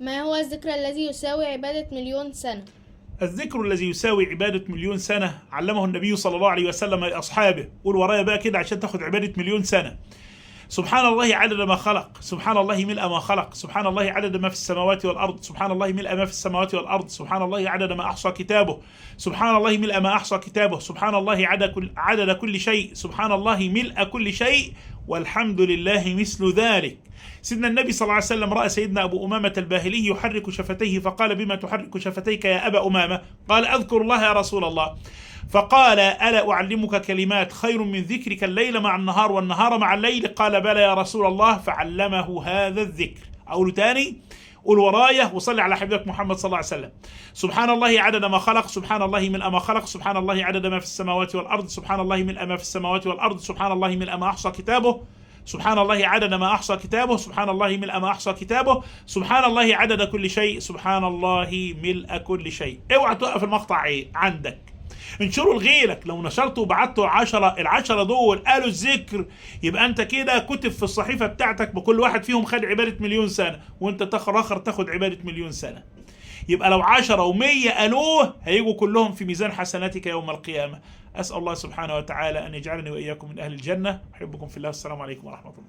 ما هو الذكر الذي يساوي عبادة مليون سنة؟ الذكر الذي يساوي عبادة مليون سنة علمه النبي صلى الله عليه وسلم لأصحابه. قول ورايا بقى كده عشان تاخد عبادة مليون سنة. سبحان الله عدد ما خلق، سبحان الله ملء ما خلق، سبحان الله عدد ما في السماوات والأرض، سبحان الله ملء ما في السماوات والأرض، سبحان الله عدد ما أحصى كتابه، سبحان الله ملء ما أحصى كتابه، سبحان الله عدد كل شيء، سبحان الله ملء كل شيء، والحمد لله مثل ذلك. سيدنا النبي صلى الله عليه وسلم رأى سيدنا أبو أمامة الباهلي يحرك شفتيه، فقال: بما تحرك شفتيك يا أبا أمامة؟ قال: أذكر الله يا رسول الله. فقال: ألا أعلمك كلمات خير من ذكرك الليل مع النهار والنهار مع الليل؟ قال: بلى يا رسول الله. فعلمه هذا الذكر. أقول تاني، قول ورايا وصلي على حبيبك محمد صلى الله عليه وسلم. سبحان الله عدد ما خلق، سبحان الله ملء ما خلق، سبحان الله عدد ما في السماوات والأرض، سبحان الله ملء ما في السماوات والأرض، سبحان الله ملء ما أحصى كتابه، سبحان الله عدد ما أحصى كتابه، سبحان الله ملء ما أحصى كتابه، سبحان الله عدد كل شيء، سبحان الله ملء كل شيء. اوعى توقف المقطع عندك، انشره لغيرك. لو نشرته وبعته 10، ال10 دول قالوا الذكر، يبقى انت كده كتب في الصحيفة بتاعتك بكل واحد فيهم خد عبادة مليون سنة، وانت آخر تاخد عبادة مليون سنة. يبقى لو 10 و100 قالوه هيجوا كلهم في ميزان حسناتك يوم القيامة. أسأل الله سبحانه وتعالى أن يجعلني وإياكم من أهل الجنة. أحبكم في الله. السلام عليكم ورحمة الله.